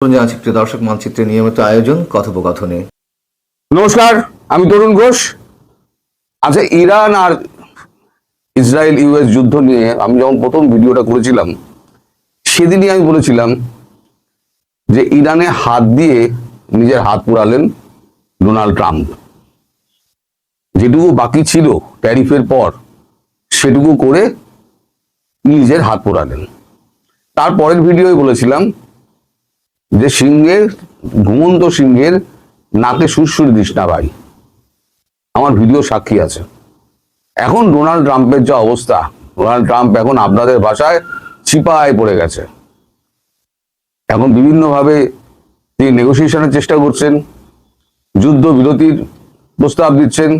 প্রিয় দর্শক, মানচিত্রের নিয়মিত আয়োজন কথোপকথনে। নমস্কার, আমি তরুণ ঘোষ। আচ্ছা, ইরান আর ইসরায়েল ইউএস যুদ্ধ নিয়ে আমি যখন প্রথম ভিডিওটা করেছিলাম সেদিনই আমি বলেছিলাম যে ইরানে হাত দিয়ে নিজের হাত পোড়ালেন ডোনাল্ড ট্রাম্প। যেটুকু বাকি ছিল ট্যারিফের পর সেটুকু করে নিজের হাত পোড়ালেন। তারপরের ভিডিওয় বলেছিলাম যে সিংহের ঘুমন্ত সিংহের নাকে সুরসুরি দিস না ভাই, আমার ভিডিও সাক্ষী আছে। এখন ডোনাল্ড ট্রাম্পের যা অবস্থা, ডোনাল্ড ট্রাম্প এখন আপনাদের ভাষায় চিপায় পড়ে গেছে। এখন বিভিন্নভাবে তিনি নেগোসিয়েশনের চেষ্টা করছেন, যুদ্ধ বিরতির প্রস্তাব দিচ্ছেন।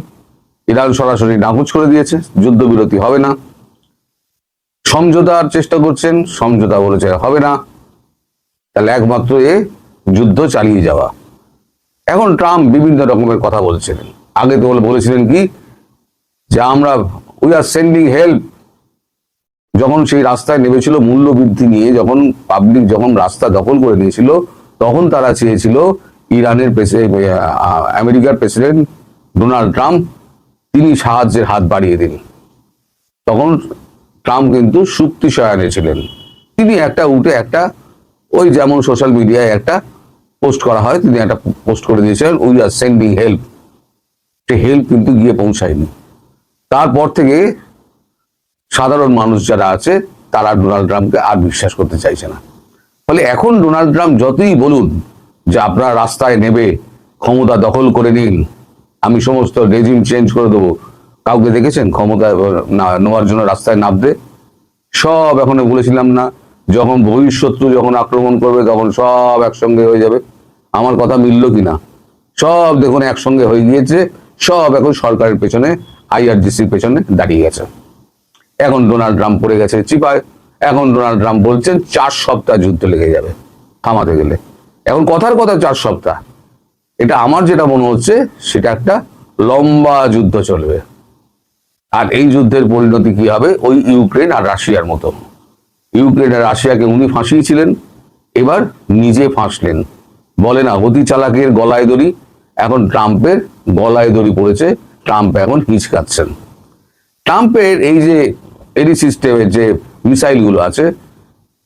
ইরান সরাসরি নাকচ করে দিয়েছে, যুদ্ধ বিরতি হবে না। সমঝোতার চেষ্টা করছেন, সমঝোতা বলেছে হবে না। তাহলে একমাত্র যুদ্ধ চালিয়ে যাওয়া। এখন ট্রাম্প বিভিন্ন রকমের কথা বলছিলেন। আগে তো বলেছিলেন কি যে আমরা উই আর সেন্ডিং হেল্প। যখন সেই রাস্তায় নেমেছিল মূল্য বৃদ্ধি নিয়ে, যখন পাবলিক যখন রাস্তা দখল করে নিয়েছিল, তখন তারা চেয়েছিল ইরানের আমেরিকার প্রেসিডেন্ট ডোনাল্ড ট্রাম্প তিনি সাহায্যের হাত বাড়িয়ে দিন। তখন ট্রাম্প কিন্তু চুক্তি সয়ানে ছিলেন। তিনি একটা ওই যেমন সোশ্যাল মিডিয়ায় একটা পোস্ট করা হয়, তিনি একটা পোস্ট করে দিয়েছিলেন we are sending help. Say help কিন্তু গিয়ে পৌঁছায়নি। তারপর থেকে সাধারণ মানুষ যারা আছে তারা ডোনাল্ড ট্রাম্পকে আর বিশ্বাস করতে চাইছে না। ফলে এখন ডোনাল্ড ট্রাম্প যতই বলুন যে আপনারা রাস্তায় নেবে, ক্ষমতা দখল করে নিন, আমি সমস্ত রেজিম চেঞ্জ করে দেবো, কাউকে দেখেছেন ক্ষমতা নেওয়ার জন্য রাস্তায় নামতে? সব এখন বলেছিলাম না, যখন বহিঃশত্রু যখন আক্রমণ করবে তখন সব একসঙ্গে হয়ে যাবে। আমার কথা মিলল কিনা? সব দেখুন একসঙ্গে হয়ে গিয়েছে, সব এখন সরকারের পেছনে, আইআরজিসির পেছনে দাঁড়িয়ে গেছে। এখন ডোনাল্ড ট্রাম্প পড়ে গেছে চিপায়। এখন ডোনাল্ড ট্রাম্প বলছেন 4 সপ্তাহ যুদ্ধ লেগে যাবে থামাতে গেলে। এখন কথার কথা 4 সপ্তাহ, এটা আমার যেটা মনে হচ্ছে সেটা একটা লম্বা যুদ্ধ চলবে। আর এই যুদ্ধের পরিণতি কি হবে? ওই ইউক্রেন আর রাশিয়ার মতো। ইউক্রেন আর রাশিয়াকে উনি ফাঁসিয়েছিলেন, এবার নিজে ফাঁসলেন। বলে না অতি চালাকের গলায় দড়ি, এখন ট্রাম্পের গলায় দড়ি পড়েছে। ট্রাম্প এখন হিচকাচ্ছেন। ট্রাম্পের এই যে এডি সিস্টেমের যে মিসাইলগুলো আছে,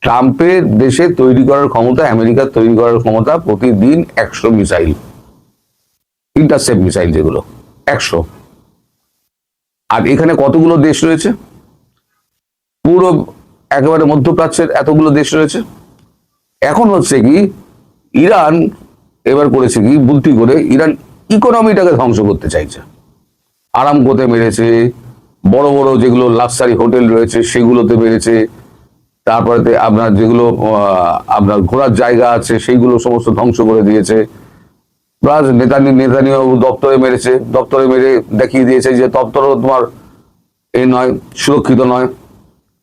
ট্রাম্পের দেশে তৈরি করার ক্ষমতা, আমেরিকার তৈরি করার ক্ষমতা প্রতিদিন 100 মিসাইল, ইন্টারসেপ্ট মিসাইল যেগুলো 100। আর এখানে কতগুলো দেশ রয়েছে? পুরো একেবারে মধ্যপ্রাচ্যের এতগুলো দেশ রয়েছে। এখন হচ্ছে কি, ইরান এবার করেছে কি, বুদ্ধি করে ইরান ইকোনমিটাকে ধ্বংস করতে চাইছে। আরামকোতে মেরেছে, বড় বড় যেগুলো লাক্সারি হোটেল রয়েছে সেগুলোতে মেরেছে, তারপরে আপনার যেগুলো আপনার ঘোরার জায়গা আছে সেইগুলো সমস্ত ধ্বংস করে দিয়েছে। প্লাস নেতানিয়াহু দপ্তরে মেরেছে, দপ্তরে মেরে দেখিয়ে দিয়েছে যে দপ্তরও তোমার নয়, সুরক্ষিত নয়।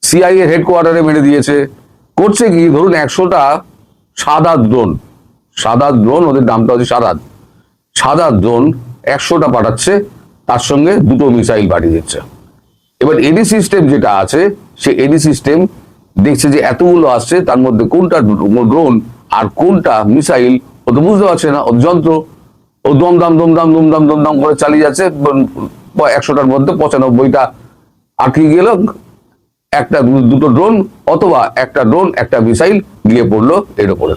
সিআইএ হেডকোয়ার্টারে মেরে দিয়েছে। করছে কি, ধরুন 100টা সাদা ড্রোন, ওদের নামটা হচ্ছে সাদা ড্রোন 100টা পাঠাচ্ছে, তার সঙ্গে 2টো মিসাইল পাঠিয়ে দিচ্ছে। এবার এডি সিস্টেম যেটা আছে, সে এডি সিস্টেম দেখছে যে এতগুলো আসছে, তার মধ্যে কোনটা ড্রোন আর কোনটা মিসাইল ও তো বুঝতে পারছে না। ও যন্ত্র ও দমদাম করে চালিয়ে যাচ্ছে। 100টার মধ্যে 95টা আটকে গেল একটা দুটো ড্রোন, অথবা একটা ড্রোন একটা মিসাইল গিয়ে পড়লো এর ওপরে,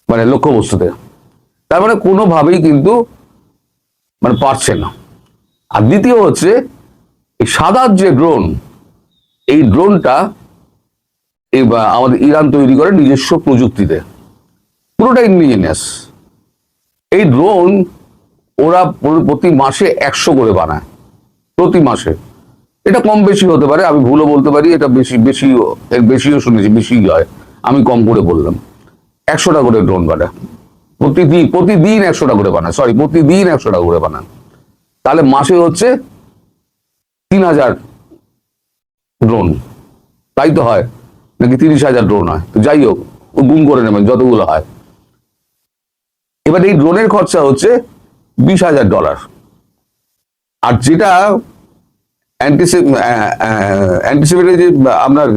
মানে লক্ষ্যবস্তুতে। তার মানে কোনোভাবেই কিন্তু মানে পারছে না। আর দ্বিতীয় হচ্ছে এই সাদার যে ড্রোন, এই ড্রোনটা আমাদের ইরান তৈরি করে নিজস্ব প্রযুক্তিতে, পুরোটা ইন্ডিজিনিয়াস। এই ড্রোন ওরা প্রতি মাসে 100 করে বানায়, প্রতি মাসে। এটা কম বেশি হতে পারে, আমি ভুলও বলতে পারি, এটা এর বেশিও শুনেছি, বেশি হয়, আমি কম করে বললাম। 100টা করে ড্রোন বানায় প্রতিদিন 100টা করে বানায়, প্রতিদিন 100টা করে বানায়। তাহলে মাসে হচ্ছে 3000 ড্রোন, তাই তো হয় নাকি 30,000 ড্রোন হয়? তো যাই হোক, ও গুণ করে নেবেন যতগুলো হয়। এবার এই ড্রোনের খরচা হচ্ছে $20,000। আর যেটা অ্যান্টিসিপেটরি যে আপনার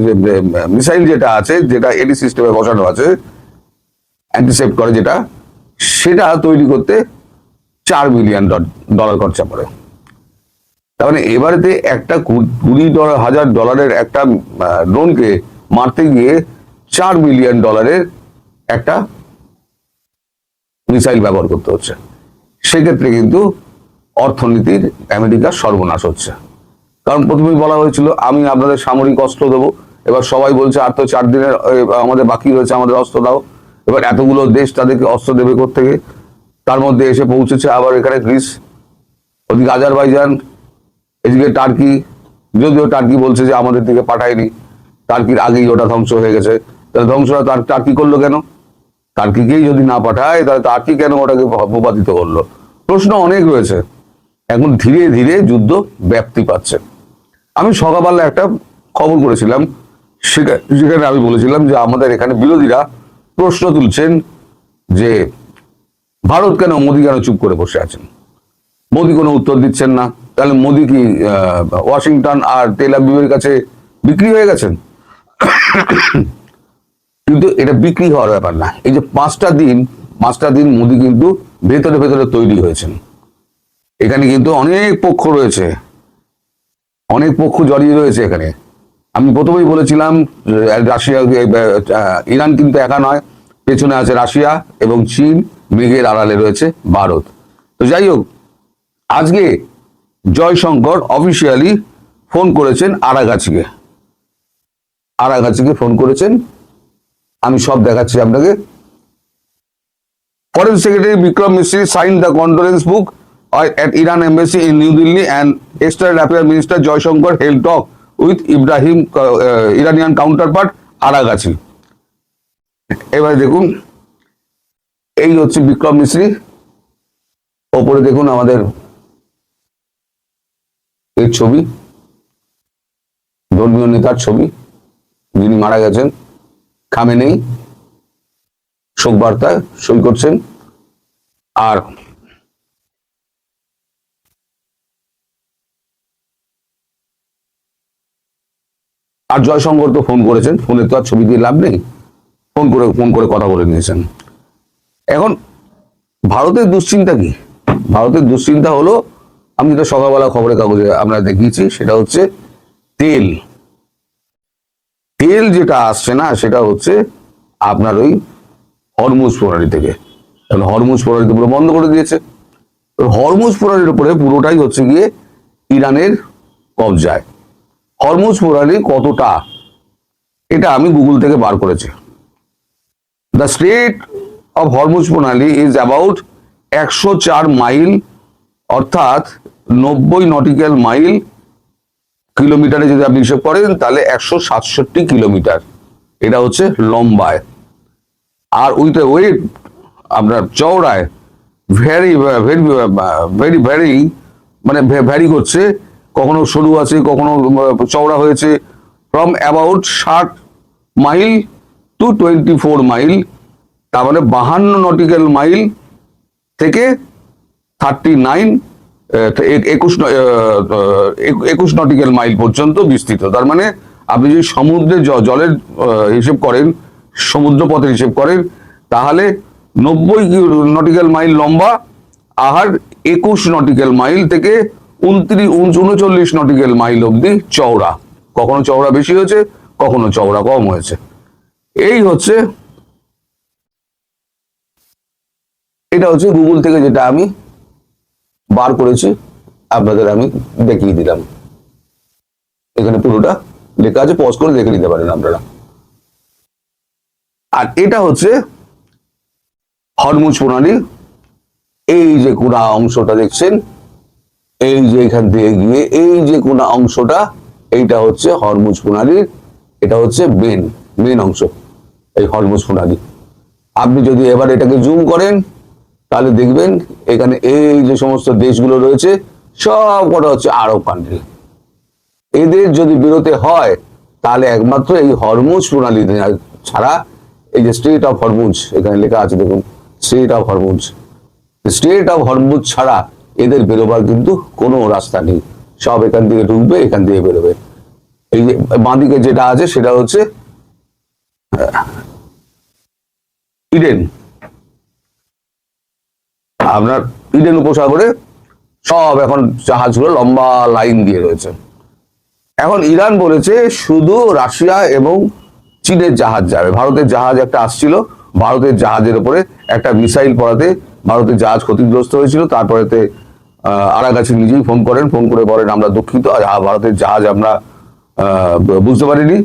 মিসাইল যেটা আছে, যেটা এডি সিস্টেমে বসানো আছে, অ্যান্টিসেপ্ট করে যেটা, সেটা তৈরি করতে $4 বিলিয়ন খরচা পড়ে। তার মানে এবারেতে একটা $20,000 একটা ড্রোনকে মারতে গিয়ে $4 বিলিয়ন একটা মিসাইল ব্যবহার করতে হচ্ছে। সেক্ষেত্রে কিন্তু অর্থনীতির আমেরিকার সর্বনাশ হচ্ছে। কারণ প্রথমেই বলা হয়েছিল আমি আপনাদের সামরিক অস্ত্র দেবো, এবার সবাই বলছে আর তো 4 দিনের আমাদের বাকি রয়েছে, আমাদের অস্ত্র দাও। এবার এতগুলো দেশ তাদেরকে অস্ত্র দেবে কোত্থেকে? তার মধ্যে এসে পৌঁছেছে আবার এখানে গ্রিস, ওদিকে আজারবাইজান, এদিকে টার্কি। যদিও টার্কি বলছে যে আমাদের দিকে পাঠায়নি, টার্কির আগেই ওটা ধ্বংস হয়ে গেছে। তাহলে ধ্বংসটা টার্কি করলো কেন? টার্কিকেই যদি না পাঠায় তাহলে টার্কি কেন ওটাকে ভূপাতিত করলো? প্রশ্ন অনেক রয়েছে। এখন ধীরে ধীরে যুদ্ধ ব্যাপ্তি পাচ্ছে। আমি সকালবেলা একটা খবর করেছিলাম, সেখানে আমি বলেছিলাম যে আমাদের এখানে বিরোধীরা প্রশ্ন তুলছেন যে ভারত কেন, মোদী কেন চুপ করে বসে আছেন, মোদী কোনো উত্তর দিচ্ছেন না, তাহলে মোদী কি ওয়াশিংটন আর তেল আবিবের কাছে বিক্রি হয়ে গেছেন? কিন্তু এটা বিক্রি হওয়ার ব্যাপার না। এই যে 5টা দিন মোদী কিন্তু ভেতরে ভেতরে তৈরি হয়েছেন। এখানে কিন্তু অনেক পক্ষ রয়েছে, অনেক পক্ষ জড়িয়ে রয়েছে এখানে। আমি প্রথমেই বলেছিলাম রাশিয়া, ইরান কিন্তু একা নয়, পেছনে আছে রাশিয়া এবং চীন, মেঘের আড়ালে রয়েছে ভারত। তো যাই হোক, আজকে জয়শঙ্কর অফিসিয়ালি ফোন করেছেন আরাগাছিকে ফোন করেছেন। আমি সব দেখাচ্ছি আপনাকে। Foreign secretary Vikram Misri signed the condolence book at Iran embassy in New Delhi, and External Affairs Minister Joy Shankar held talk with Iranian counterpart আরাগাছি। এবার দেখুন, এই হচ্ছে বিক্রম মিশ্রি, ওপরে দেখুন আমাদের এর ছবি, ধর্মীয় নেতার ছবি, যিনি মারা গেছেন, খামেনেই, শোক বার্তায় সই করছেন। আর জয়শঙ্কর তো ফোন করেছেন, ফোনে তো আর ছবি দিয়ে লাভ নেই, ফোন করে কথা বলে নিয়েছেন। এখন ভারতের দুশ্চিন্তা কি? ভারতের দুশ্চিন্তা হলো, আমি যেটা সকালবেলা খবরের কাগজে আমরা দেখিয়েছি, সেটা হচ্ছে তেল যেটা আসছে না, সেটা হচ্ছে আপনার ওই হরমুজ প্রণালী থেকে। হরমুজ প্রণালী পুরো বন্ধ করে দিয়েছে। হরমুজ প্রণালীর উপরে পুরোটাই হচ্ছে গিয়ে ইরানের কবজায়। হরমুজ প্রণালী কতটা, এটা আমি গুগল থেকে বার করেছি। দ্য স্ট্রেট অফ হরমুজ প্রণালী ইজ অ্যাবাউট 104 মাইল, অর্থাৎ 90 নটিক্যাল মাইল। কিলোমিটারে যদি আপনি হিসেব করেন তাহলে 167 কিলোমিটার। এটা হচ্ছে লম্বায়। আর উইথ ওয়েট আপনার চওড়ায় ভেরি ভেরি ভেরি ভেরি মানে ভ্যারি করছে, কখনো সরু আছে, কখনো চওড়া হয়েছে। From about 60 mile to 24 mile, তার মানে 52 নটিক্যাল মাইল থেকে 21 নটিক্যাল মাইল পর্যন্ত বিস্তৃত। তার মানে আপনি যদি সমুদ্রের জলের হিসেব করেন, সমুদ্র পথের হিসেব করেন, তাহলে 90 নটিক্যাল মাইল লম্বা, আর 21 নটিক্যাল মাইল থেকে 39 নটিক্যাল মাইল অব্দি চওড়া। কখনো চওড়া বেশি হয়েছে, কখনো চওড়া কম হয়েছে। এই হচ্ছে, এটা হচ্ছে গুগল থেকে যেটা আমি বার করেছি, আপনাদের আমি দেখিয়ে দিলাম। এখানে পুরোটা লেখা আছে, পজ করে দেখে নিতে পারেন আপনারা। আর এটা হচ্ছে হরমুজ প্রণালী। এই যে কোনা অংশটা দেখছেন, এই যে এখান থেকে গিয়ে এই যে কোনা অংশটা, এইটা হচ্ছে হরমুজ প্রণালীর, এটা হচ্ছে মেন অংশ এই হরমুজ প্রণালী। আপনি যদি এবার এটাকে জুম করেন তাহলে দেখবেন এখানে এই যে সমস্ত দেশগুলো রয়েছে সব কটা হচ্ছে আরব কান্ট্রি। এদের যদি বেরোতে হয় তাহলে একমাত্র এই হরমুজ প্রণালী ছাড়া, এই যে স্ট্রেট অফ হরমুজ এখানে লেখা আছে দেখুন, স্ট্রেট অফ হরমুজ ছাড়া এদের বেরোবার কিন্তু কোনো রাস্তা নেই। সব এখান থেকে ঢুকবে, এখান থেকে বেরোবে। এই যে বাঁদিকে যেটা আছে সেটা হচ্ছে ইডেন আপনার ইডেন উপসাগরে সব এখন জাহাজগুলো লম্বা লাইন দিয়ে রয়েছে। এখন ইরান বলেছে শুধু রাশিয়া এবং চীনের জাহাজ যাবে। ভারতের জাহাজ একটা আসছিল, ভারতের জাহাজের উপরে একটা মিসাইল পড়াতে ভারতের জাহাজ ক্ষতিগ্রস্ত হয়েছিল। তারপরেতে আরাগাছি নিজেই ফোন করে বলেন আমরা দুঃখিত, ভারতের জাহাজ আমরা বুঝতে পারিনি,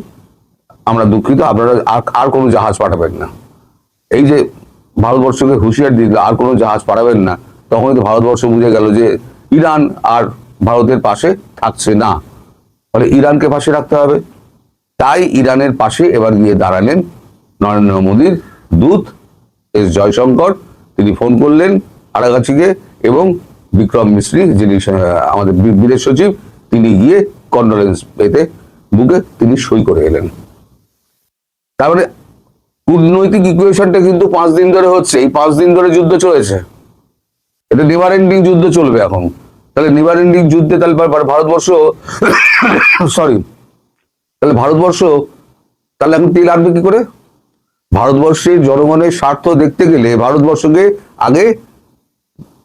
আমরা দুঃখিত, আপনারা আর কোনো জাহাজ পাঠাবেন না। এই যে ভারতবর্ষকে হুঁশিয়ার দিল আর কোনো জাহাজ পাঠাবেন না, তখনই তো ভারতবর্ষ বুঝে গেল যে ইরান আর ভারতের পাশে থাকছে না, ফলে ইরানকে পাশে রাখতে হবে। তাই ইরানের পাশে এবার গিয়ে দাঁড়ালেন নরেন্দ্র মোদীর দূত এস জয়শঙ্কর। তিনি ফোন করলেন আরাগাছিকে, এবং বিক্রম মিস্ত্রি যিনি আমাদের বিদেশ সচিব, তিনি গিয়ে কন্ডোলেন্স পেতে বুকে তিনি সই করে এলেন। তারপরে কূটনৈতিক ইকুয়েশনটা কিন্তু 5 দিন ধরে হচ্ছে। এই 5 দিন ধরে যুদ্ধ চলেছে, এটা নেভার এন্ডিং যুদ্ধ চলবে এখন। তাহলে নেভার এন্ডিং যুদ্ধে তাহলে ভারতবর্ষ ভারতবর্ষ তাহলে এখন তেল আনবে কি করে? ভারতবর্ষের জনগণের স্বার্থ দেখতে গেলে ভারতবর্ষকে আগে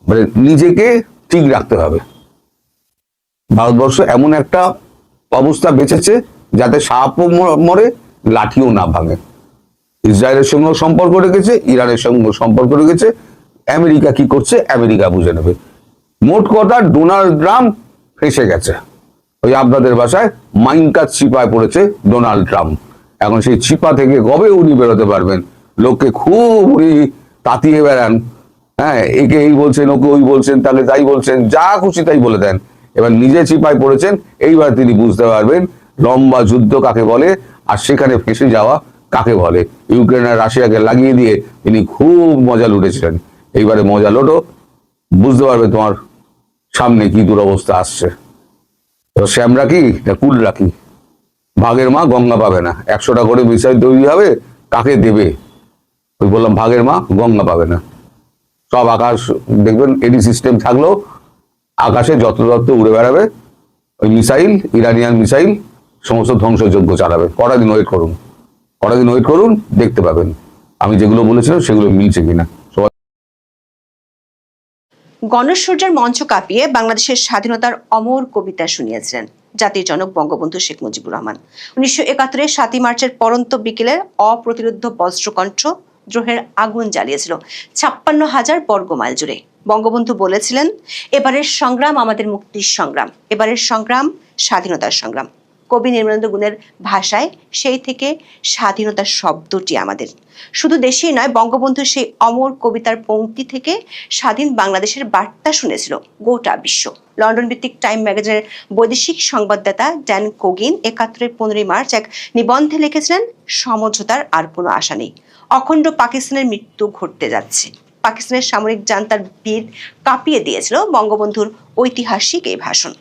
মানে নিজেকে ঠিক রাখতে হবে। ভারতবর্ষ এমন একটা অবস্থা বেঁচেছে যাতে সাপও মরে লাঠিও না ভাঙে। ইসরায়েলের সঙ্গে সম্পর্ক রেখেছে, ইরানের সঙ্গে সম্পর্ক রেখেছে। আমেরিকা কি করছে আমেরিকা বুঝে নেবে। মোট কথা ডোনাল্ড ট্রাম্প ফেঁসে গেছে। ওই আপনাদের ভাষায় মাইনকার চিপায় পড়েছে ডোনাল্ড ট্রাম্প। এখন সেই চিপা থেকে কবে উনি বেরোতে পারবেন? লোককে খুব উনি তাতিয়ে বেড়ান, হ্যাঁ, একে এই বলছেন, ওকে ওই বলছেন, তাহলে তাই বলছেন, যা খুশি তাই বলে দেন। এবার নিজে চিপায় পড়েছেন, এইবার তিনি বুঝতে পারবেন লম্বা যুদ্ধ কাকে বলে আর সেখানে ফেঁসে যাওয়া কাকে বলে। ইউক্রেন আর রাশিয়াকে লাগিয়ে দিয়ে তিনি খুব মজা লুটেছিলেন। এইবারে মজা লোটো, বুঝতে পারবে তোমার সামনে কি দুরবস্থা আসছে। শ্যাম রাখি না কুল রাখি, ভাগের মা গঙ্গা পাবে না। 100টা করে মিসাইল তৈরি হবে, কাকে দেবে? ওই বললাম ভাগের মা গঙ্গা পাবে না। সব আকাশ দেখবেন এডি সিস্টেম থাকলেও আকাশে যত্রতত্র উড়ে বেড়াবে ওই মিসাইল, ইরানিয়ান মিসাইল, সমস্ত ধ্বংসযজ্ঞ চালাবে। কটা দিন ওয়েট করুন, দেখতে পাবেন আমি যেগুলো বলেছিলাম সেগুলো মিলছে কিনা। গণসূর্যের মঞ্চ কাঁপিয়ে বাংলাদেশের স্বাধীনতার অমর কবিতা শুনিয়েছিলেন জাতির জনক বঙ্গবন্ধু শেখ মুজিবুর রহমান। 1971-এর 7ই মার্চের পরন্ত বিকেলের অপ্রতিরোধ্য বজ্রকণ্ঠ দ্রোহের আগুন জ্বালিয়েছিল 56,000 বর্গ মাইল জুড়ে। বঙ্গবন্ধু বলেছিলেন, এবারের সংগ্রাম আমাদের মুক্তির সংগ্রাম, এবারের সংগ্রাম স্বাধীনতার সংগ্রাম। কবি নির্মলেন্দু গুণের ভাষায় সেই থেকে স্বাধীনতার শব্দটি আমাদের। শুধু দেশেই নয়, বঙ্গবন্ধুর সেই অমর কবিতার পংক্তি থেকে স্বাধীন বাংলাদেশের বার্তা শুনেছিল গোটা বিশ্ব। লন্ডন ভিত্তিক টাইম ম্যাগাজিনের বৈদেশিক সংবাদদাতা ড্যান কোগিন 71-এর 15ই মার্চ এক নিবন্ধে লিখেছিলেন, সমঝোতার আর কোনো আশা নেই, অখণ্ড পাকিস্তানের মৃত্যু ঘটতে যাচ্ছে। পাকিস্তানের সামরিক জান্তার বীর কাঁপিয়ে দিয়েছিল বঙ্গবন্ধুর ঐতিহাসিক এই ভাষণ।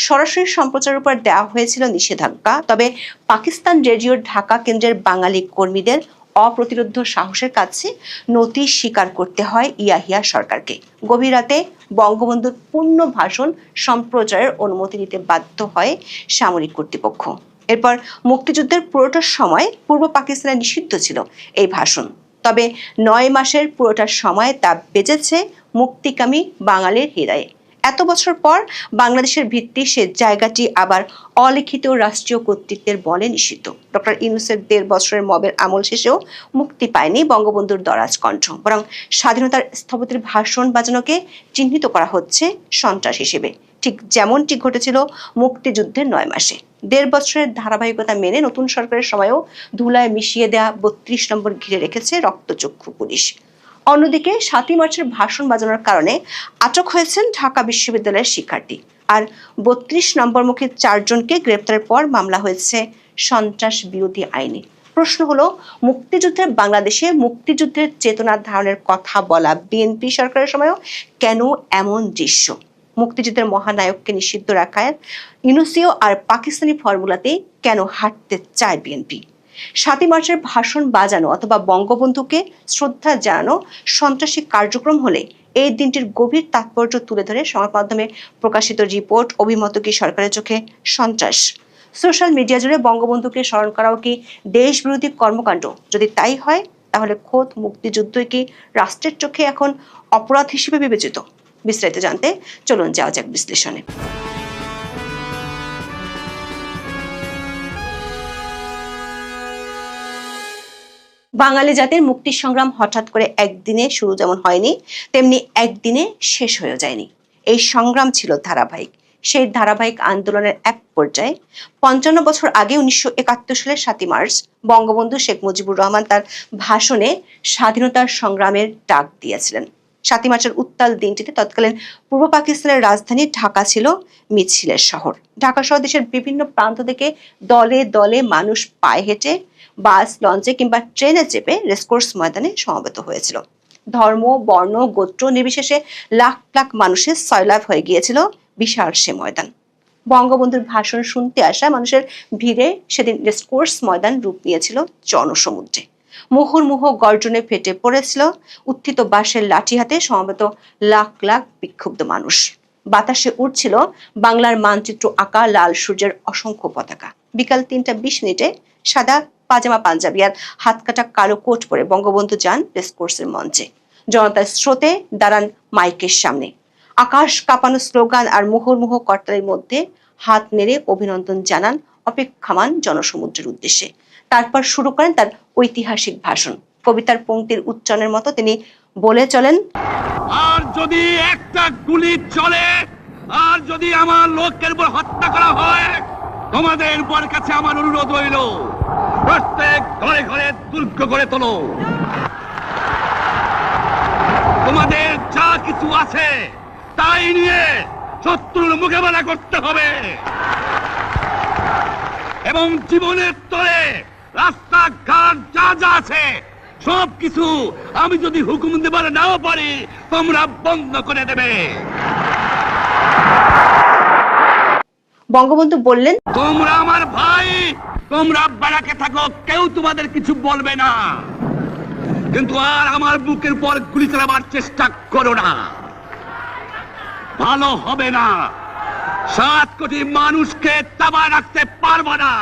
সরাসরি সম্প্রচারের উপর দেওয়া হয়েছিল নিষেধাজ্ঞা, তবে পাকিস্তান রেডিওর ঢাকা কেন্দ্রের বাঙালি কর্মীদের অপ্রতিরোধ্য সাহসের কাছে নতি স্বীকার করতে হয় ইয়াহিয়া সরকারকে। গভীর রাতে বঙ্গবন্ধুর পূর্ণ ভাষণ সম্প্রচারের অনুমতি দিতে বাধ্য হয় সামরিক কর্তৃপক্ষ। এরপর মুক্তিযুদ্ধের পুরোটার সময় পূর্ব পাকিস্তানে নিষিদ্ধ ছিল এই ভাষণ, তবে 9 মাসের পুরোটার সময় তা বেজেছে মুক্তিকামী বাঙালির হৃদয়ে। এত বছর পর বাংলাদেশের ভিত্তি সে জায়গাটি আবার অলিখিত রাষ্ট্রীয় কর্তৃত্বের বলে নিষিদ্ধ। ডক্টর ইউনূসের 1.5 বছরের মবের আমল শেষেও মুক্তি পায়নি বঙ্গবন্ধুর দরাজ কণ্ঠ, বরং স্বাধীনতার স্থপতির ভাষণ বাজানোকে চিহ্নিত করা হচ্ছে সন্ত্রাস হিসেবে, ঠিক যেমনটি ঘটেছিল মুক্তিযুদ্ধের 9 মাসে। 1.5 বছরের ধারাবাহিকতা মেনে নতুন সরকারের সময়ও ধুলায় মিশিয়ে দেয়া 32 নম্বর ঘিরে রেখেছে রক্তচক্ষু পুলিশ। অন্যদিকে 7ই মার্চের ভাষণ বাজানোর কারণে আটক হয়েছেন ঢাকা বিশ্ববিদ্যালয়ের শিক্ষার্থী, আর 32 নম্বর মুখে 4 জনকে গ্রেপ্তারের পর মামলা হয়েছে সন্ত্রাস বিরোধী আইনে। প্রশ্ন হলো, মুক্তিযুদ্ধের বাংলাদেশে মুক্তিযুদ্ধের চেতনা ধারণের কথা বলা বিএনপি সরকারের সময়ও কেন এমন দৃশ্য? মুক্তিযুদ্ধের মহানায়ককে নিষিদ্ধ রাখার ইউনূসীয় আর পাকিস্তানি ফর্মুলাতেই কেন হাঁটতে চায় বিএনপি? 7ই মার্চের ভাষণ বাজানো অথবা বঙ্গবন্ধুকে শ্রদ্ধা জানানো সন্ত্রাসী কার্যক্রম হলে এই দিনটির গভীর তাৎপর্য তুলে ধরে সংবাদ মাধ্যমে প্রকাশিত রিপোর্ট অভিমত কি সরকারের চোখে সন্ত্রাস? সোশ্যাল মিডিয়া জুড়ে বঙ্গবন্ধুকে স্মরণ করাও কি দেশবিরোধী কর্মকাণ্ড? যদি তাই হয়, তাহলে খোদ মুক্তিযুদ্ধই কি রাষ্ট্রের চোখে এখন অপরাধ হিসেবে বিবেচিত? বিস্তারিত জানতে চলুন যাওয়া যাক বিশ্লেষণে। বাঙালি জাতির মুক্তি সংগ্রাম হঠাৎ করে একদিনে শুরু যেমন হয়নি, তেমনি একদিনে শেষ হয়ে যায়নি। এই সংগ্রাম ছিল ধারাবাহিক। সেই ধারাবাহিক আন্দোলনের এক পর্যায়ে ৫৫ বছর আগে ১৯৭১ সালের ৭ই মার্চ বঙ্গবন্ধু শেখ মুজিবুর রহমান তার ভাষণে স্বাধীনতার সংগ্রামের ডাক দিয়েছিলেন। ৭ই মার্চের উত্তাল দিনটিতে তৎকালীন পূর্ব পাকিস্তানের রাজধানী ঢাকা ছিল মিছিলের শহর। ঢাকা সহ দেশের বিভিন্ন প্রান্ত থেকে দলে দলে মানুষ পায়ে হেঁটে, বাস, লঞ্চে কিংবা ট্রেনে চেপে রেসকোর্স ময়দানে সমবেত হয়েছিল। ধর্ম, বর্ণ, গোত্র নির্বিশেষে লাখ লাখ মানুষের সয়লাভ হয়ে গিয়েছিল বিশাল সে ময়দান। বঙ্গবন্ধুর ভাষণ শুনতে আসা মানুষের ভিড়ে সেদিন রেসকোর্স ময়দান রূপ নিয়েছিল জনসমুদ্রে। মুহুর্মুহু গর্জনে ফেটে পড়েছিল উত্থিত বাঁশের লাঠি হাতে সমবেত লাখ লাখ বিক্ষুব্ধ মানুষ। বাতাসে উঠছিল বাংলার মানচিত্র আঁকা লাল সূর্যের অসংখ্য পতাকা। বিকাল ৩:২০ সাদা পাজামা পাঞ্জাবি আর হাত কাটা কালো কোট পরে বঙ্গবন্ধু যান রেসকোর্সের মঞ্চে। জনতার স্রোতে দাঁড়ান মাইকের সামনে। আকাশ কাঁপানো স্লোগান আর মুহুর্মুহু করতালির মধ্যে হাত নেড়ে অভিনন্দন জানান অপেক্ষামান জনসমুদ্রের উদ্দেশ্যে। তারপর শুরু করেন তার ঐতিহাসিক ভাষণ। কবিতার পংক্তির উচ্চারণের মতো তিনি বলে চলেন, আর যদি একটা গুলি চলে, আর যদি আমার লোকের উপর হত্যা করা হয়, তোমাদের উপর কাছে আমার অনুরোধ হইল, প্রত্যেক ঘরে ঘরে দুর্গ গড়ে তোলো। তোমাদের যা কিছু আছে তাই নিয়ে শত্রুর মোকাবেলা করতে হবে এবং জীবনের তরে রাস্তাঘাট যা যা আছে সবকিছু আমি যদি হুকুম দেবার নাও পারি তোমরা বন্ধ করে দেবে। বঙ্গবন্ধু বললেন, তোমরা আমার ভাই, তোমরা বাড়াকে থাকো, কেউ তোমাদের কিছু বলবে না, কিন্তু আর আমার বুকের উপর গুলি চালাবার চেষ্টা করো না, ভালো হবে না। 7 কোটি মানুষকে তাবা রাখতে পারবো না।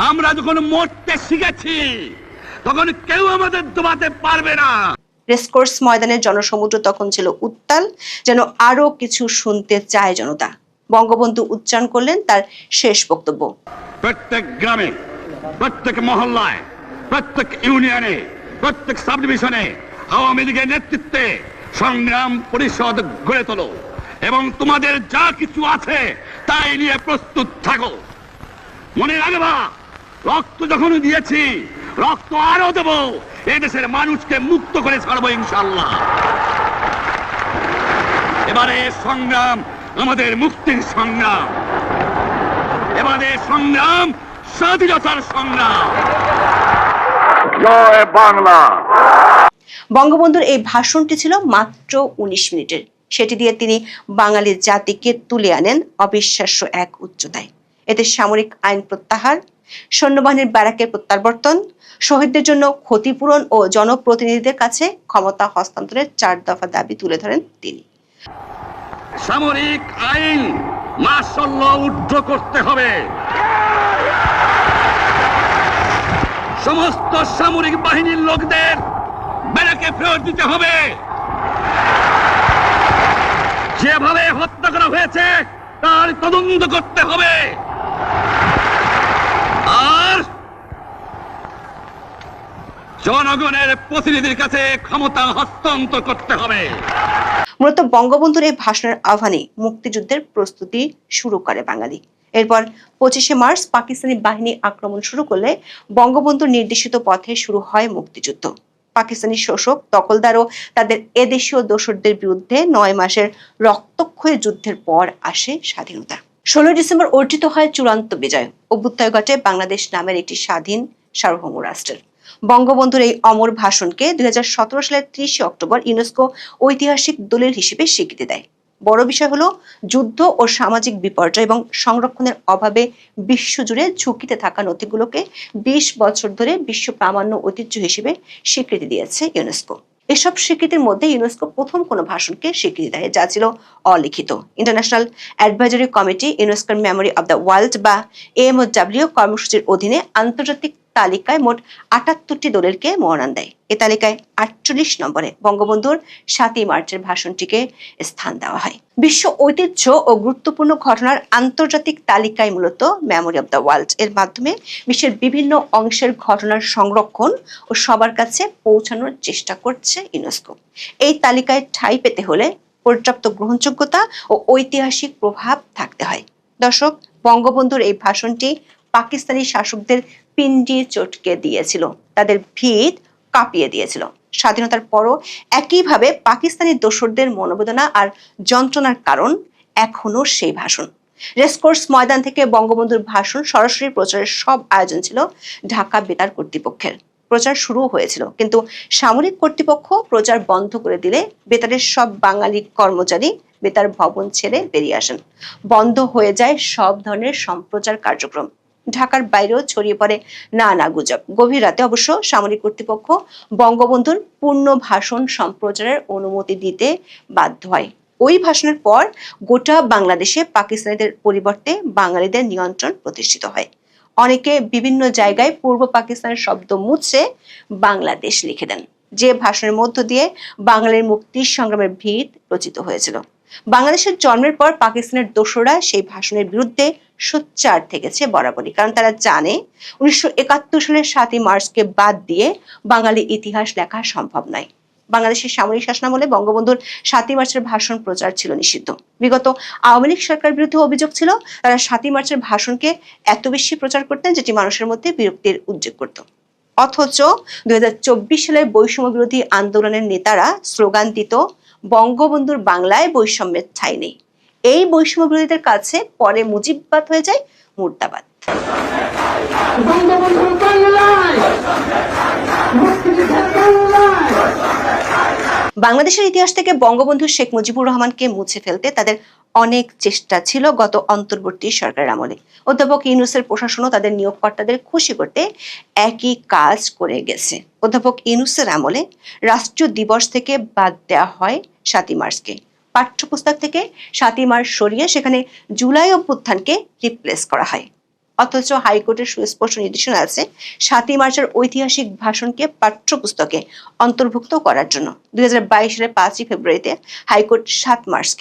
আমরা যখন মরতে শিখেছি তখন কেউ আমাদের দবাতে পারবে না। রেসকোর্স ময়দানের জনসমুদ্র তখন ছিল উত্তাল, যেন আরো কিছু শুনতে চায় জনতা। বঙ্গবন্ধু উচ্চারণ করলেন তার শেষ বক্তব্য। প্রত্যেক গ্রামে, প্রত্যেক মহল্লায়, প্রত্যেক ইউনিয়নে, প্রত্যেক সাব ডিভিশনে আওয়ামী লীগের নেতৃত্বে সংগ্রাম পরিষদ গড়ে তোলো এবং তোমাদের যা কিছু আছে তাই নিয়ে প্রস্তুত থাকো। মনে রাখবা, রক্ত যখন দিয়েছি রক্ত আরো দেব, এদেশের মানুষকে মুক্ত করে ছাড়বো ইনশাআল্লাহ। এবারে সংগ্রাম আমাদের মুক্তির সংগ্রাম, এবারে সংগ্রাম স্বাধীনতার সংগ্রাম। জয় বাংলা। বঙ্গবন্ধুর এই ভাষণটি ছিল মাত্র 19 মিনিটের। সেটি দিয়ে তিনি বাঙালি জাতিকে তুলে আনেন অবিশ্বাস্য এক উচ্চতায়। এতে সামরিক আইন প্রত্যাহার, সৈন্যবাহিনীর ব্যারাকের প্রত্যাবর্তন, শহীদদের জন্য ক্ষতিপূরণ ও জনপ্রতিনিধিদের কাছে ক্ষমতা হস্তান্তরের 4 দফা দাবি তুলে ধরেন তিনি। সামরিক আইন মার্শাল ল উদ্ধ করতে হবে, সমস্ত সামরিক বাহিনীর লোকদের ব্যারাকে ফেরত দিতে হবে, যেভাবে হত্যা করা হয়েছে তার তদন্ত করতে হবে, আর জনগণের প্রতিনিধির কাছে ক্ষমতা হস্তান্তর করতে হবে। মূলত বঙ্গবন্ধুর এই ভাষণের আহ্বানে মুক্তিযুদ্ধের প্রস্তুতি শুরু করে বাঙালি। এরপর 25শে মার্চ পাকিস্তানি বাহিনী আক্রমণ শুরু করলে বঙ্গবন্ধুর নির্দেশিত পথে শুরু হয় মুক্তিযুদ্ধ। পাকিস্তানি শোষক, দখলদার ও তাদের এদেশীয় দোসরদের বিরুদ্ধে 9 মাসের রক্তক্ষয়ী যুদ্ধের পর আসে স্বাধীনতা। 16 ডিসেম্বর অর্জিত হয় চূড়ান্ত বিজয়। অভ্যুদয় ঘটে বাংলাদেশ নামের একটি স্বাধীন সার্বভৌম রাষ্ট্রের। বঙ্গবন্ধুর এই অমর ভাষণকে 2017 সালের 30 অক্টোবর ইউনেস্কো ঐতিহাসিক দলিল হিসেবে স্বীকৃতি দেয়। বড় বিষয় হলো যুদ্ধ ও সামাজিক বিপর্যয় এবং সংরক্ষণের অভাবে বিশ্বজুড়ে ঝুঁকিতে থাকা নথিগুলোকে 20 বছর ধরে বিশ্ব প্রামাণ্য ঐতিহ্য হিসেবে স্বীকৃতি দিয়েছে ইউনেস্কো। এসব স্বীকৃতির মধ্যে ইউনেস্কো প্রথম কোনো ভাষণকে স্বীকৃতি দেয় যা ছিল অলিখিত। ইন্টারন্যাশনাল অ্যাডভাইজারি কমিটি ইউনেস্কোর মেমোরি অব দ্য ওয়ার্ল্ড বা AMOW কর্মসূচির অধীনে আন্তর্জাতিক তালিকায় মোট ৭৮টি দলিলকে মনোনয়ন দেয়। এ তালিকায় ৪৮ নম্বরে বঙ্গবন্ধুর ৭ই মার্চের ভাষণটিকে স্থান দেওয়া হয়। বিশ্ব ঐতিহ্য ও গুরুত্বপূর্ণ ঘটনার আন্তর্জাতিক তালিকায় মূলত মেমোরি অব দ্য ওয়ার্ল্ড এর মাধ্যমে বিশ্বের বিভিন্ন অংশের ঘটনার সংরক্ষণ ও সবার কাছে পৌঁছানোর চেষ্টা করছে ইউনেস্কো। এই তালিকায় ঠাঁই পেতে হলে পর্যাপ্ত গ্রহণযোগ্যতা ও ঐতিহাসিক প্রভাব থাকতে হয়। দর্শক, বঙ্গবন্ধুর এই ভাষণটি পাকিস্তানি শাসকদের পিণ্ডি চটকে দিয়েছিল, তাদের ভিত কাঁপিয়ে দিয়েছিল। স্বাধীনতার পরও একইভাবে পাকিস্তানি দোসরদের মনোবেদনা আর যন্ত্রণার কারণ এখনো সেই ভাষণ। রেসকোর্স ময়দান থেকে বঙ্গবন্ধুর ভাষণ সরাসরি প্রচারের সব আয়োজন ছিল ঢাকা বেতার কর্তৃপক্ষের। প্রচার শুরু হয়েছিল, কিন্তু সামরিক কর্তৃপক্ষ প্রচার বন্ধ করে দিলে বেতারের সব বাঙালি কর্মচারী বেতার ভবন ছেড়ে বেরিয়ে আসেন। বন্ধ হয়ে যায় সব ধরনের সম্প্রচার কার্যক্রম। ঢাকার বাইরেও ছড়িয়ে পড়ে নানা গুজব। গভীর রাতে অবশ্য সামরিক কর্তৃপক্ষ বঙ্গবন্ধুর পূর্ণ ভাষণ সম্প্রচারের অনুমতি দিতে বাধ্য হয়। ওই ভাষণের পর গোটা বাংলাদেশে পাকিস্তানিদের পরিবর্তে বাঙালিদের নিয়ন্ত্রণ প্রতিষ্ঠিত হয়। অনেকে বিভিন্ন জায়গায় পূর্ব পাকিস্তানের শব্দ মুছে বাংলাদেশ লিখে দেন, যে ভাষণের মধ্য দিয়ে বাঙালির মুক্তির সংগ্রামের ভিত রচিত হয়েছিল। বাংলাদেশের জন্মের পর পাকিস্তানের দোসররা সেই ভাষণের বিরুদ্ধে সোচ্চার থেকেছে বরাবরই, কারণ তারা জানে 1971 সালের 7ই মার্চকে বাদ দিয়ে বাঙালি ইতিহাস লেখা সম্ভব নয়। বাংলাদেশের সামরিক শাসনামলে বঙ্গবন্ধুর 7ই মার্চের ভাষণ প্রচার ছিল নিষিদ্ধ। বিগত আওয়ামী লীগ সরকারের বিরুদ্ধে অভিযোগ ছিল তারা 7ই মার্চের ভাষণকে এত বেশি প্রচার করতেন যেটি মানুষের মধ্যে বিরক্তির উদ্রেক করত। অথচ 2024 সালের বৈষম্য বিরোধী আন্দোলনের নেতারা স্লোগান দিত, বঙ্গবন্ধুর বাংলায় বৈষম্যের ঠাঁই নেই। এই বৈষম্য বিরোধীদের কাছে পরে মুজিববাদ হয়ে যায় মুর্দাবাদ। বাংলাদেশের ইতিহাস থেকে বঙ্গবন্ধু শেখ মুজিবুর রহমানকে মুছে ফেলতে তাদের অনেক চেষ্টা ছিল গত অন্তর্বর্তী সরকারের আমলে। অধ্যাপক ইউনূসের প্রশাসনও তাদের নিয়োগকর্তাদের খুশি করতে একই কাজ করে গেছে। অধ্যাপক ইউনূসের আমলে রাষ্ট্রীয় দিবস থেকে বাদ দেওয়া হয় 7ই মার্চকে। পাঠ্যপুস্তক থেকে 7ই মার্চ সরিয়ে সেখানে জুলাই অভ্যুত্থানকে রিপ্লেস করা হয়। অথচ হাইকোর্টের সুস্পষ্ট নির্দেশনা আছে 7ই মার্চের ঐতিহাসিক ভাষণকে পাঠ্যপুস্তকে অন্তর্ভুক্ত করার জন্য। 2022 সালের 5ই ফেব্রুয়ারিতে হাইকোর্ট 7 মার্চকে